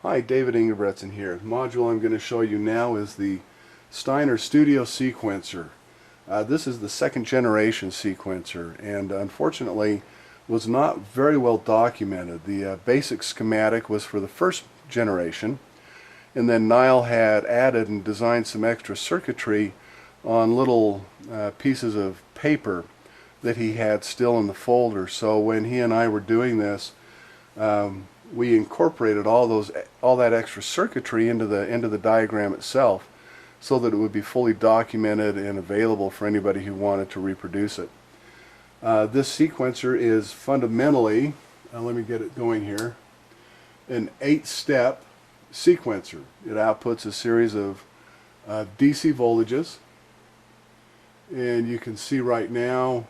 Hi, David Ingebretson here. The module I'm going to show you now is the Steiner Studio Sequencer. This is the second generation sequencer, and unfortunately was not very well documented. The basic schematic was for the first generation, and then Nyle had added and designed some extra circuitry on little pieces of paper that he had still in the folder. So when he and I were doing this, we incorporated all that extra circuitry into the diagram itself, so that it would be fully documented and available for anybody who wanted to reproduce it. This sequencer is fundamentally, let me get it going here, an 8-step sequencer. It outputs a series of DC voltages, and you can see right now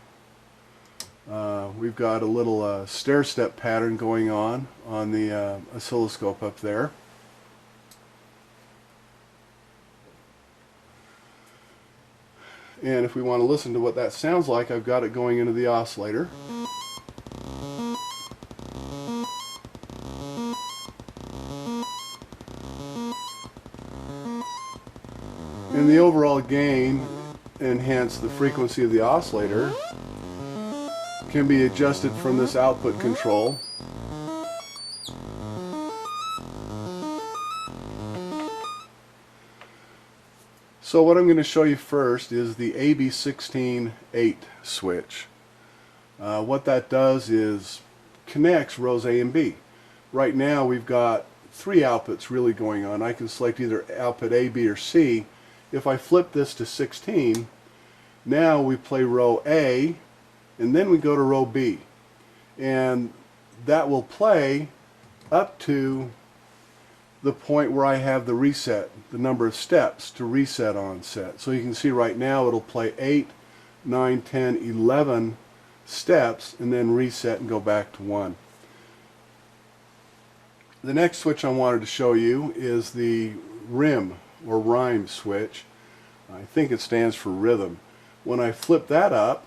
we've got a little stair-step pattern going on the oscilloscope up there. And if we want to listen to what that sounds like, I've got it going into the oscillator. And the overall gain, and hence the frequency of the oscillator, can be adjusted from this output control. So what I'm going to show you first is the AB16-8 switch. What that does is connects rows A and B. Right now we've got 3 outputs really going on. I can select either output A, B, or C. If I flip this to 16, now we play row A, and then we go to row B, and that will play up to the point where I have the reset, the number of steps to reset on set. So you can see right now it'll play 8, 9, 10, 11 steps and then reset and go back to 1. The next switch I wanted to show you is the RIM or rhyme switch. I think it stands for rhythm. When I flip that up,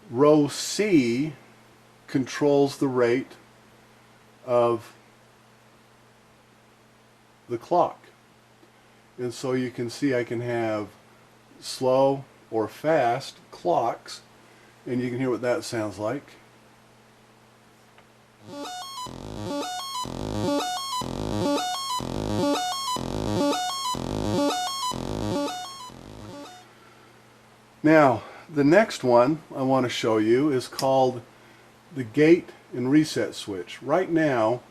row C controls the rate of the clock. And so you can see I can have slow or fast clocks, and you can hear what that sounds like. Now, the next one I want to show you is called the gate and reset switch. Right now,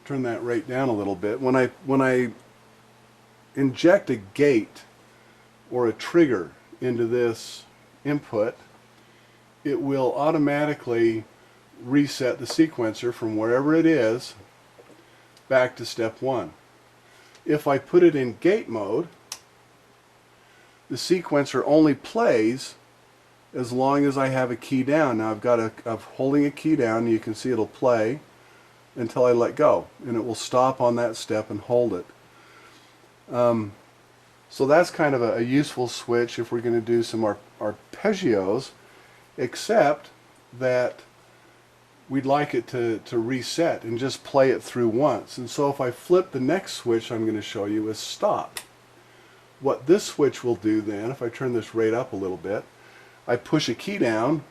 turn that rate down a little bit. When I inject a gate or a trigger into this input, it will automatically reset the sequencer from wherever it is back to step 1. If I put it in gate mode, the sequencer only plays as long as I have a key down. Now I'm holding a key down, and you can see it'll play until I let go, and it will stop on that step and hold it. So that's kind of a useful switch if we're going to do some arpeggios, except that we'd like it to reset and just play it through once. And so if I flip, the next switch I'm going to show you is stop. What this switch will do then, if I turn this rate up a little bit, I push a key down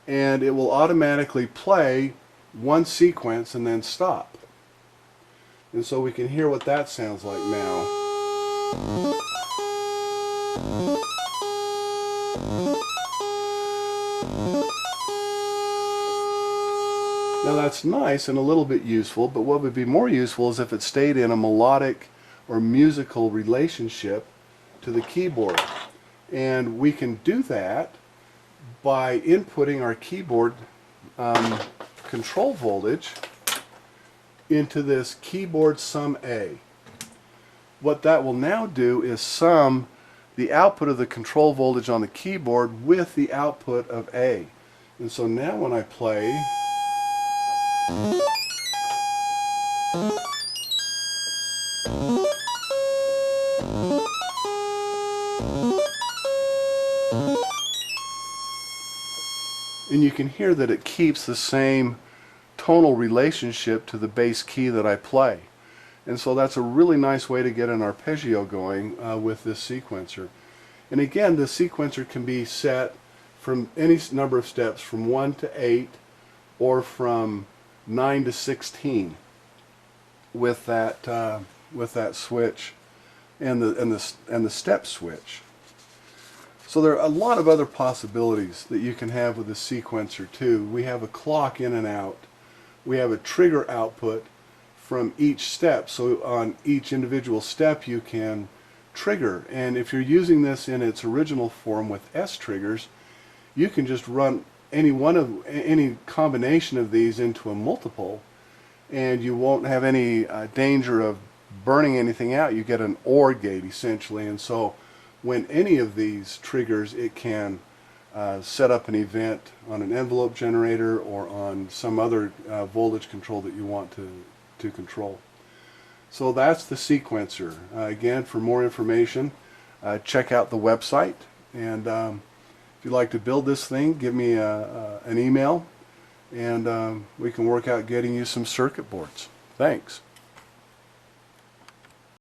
and it will automatically play one sequence and then stop. And so we can hear what that sounds like now. Now that's nice and a little bit useful, but what would be more useful is if it stayed in a melodic or musical relationship to the keyboard. And we can do that by inputting our keyboard control voltage into this keyboard sum A. What that will now do is sum the output of the control voltage on the keyboard with the output of A. And so now when I play, and you can hear that it keeps the same tonal relationship to the bass key that I play. And so that's a really nice way to get an arpeggio going with this sequencer. And again, the sequencer can be set from any number of steps, from 1 to 8 or from 9 to 16 with that switch and the step switch. So there are a lot of other possibilities that you can have with the sequencer too. We have a clock in and out. We have a trigger output from each step. So on each individual step you can trigger. And if you're using this in its original form with S triggers, you can just run any combination of these into a multiple, and you won't have any danger of burning anything out. You get an OR gate essentially, and so when any of these triggers, it can set up an event on an envelope generator or on some other voltage control that you want to control. So that's the sequencer. Again, for more information, check out the website, and if you'd like to build this thing, give me an email, and we can work out getting you some circuit boards. Thanks.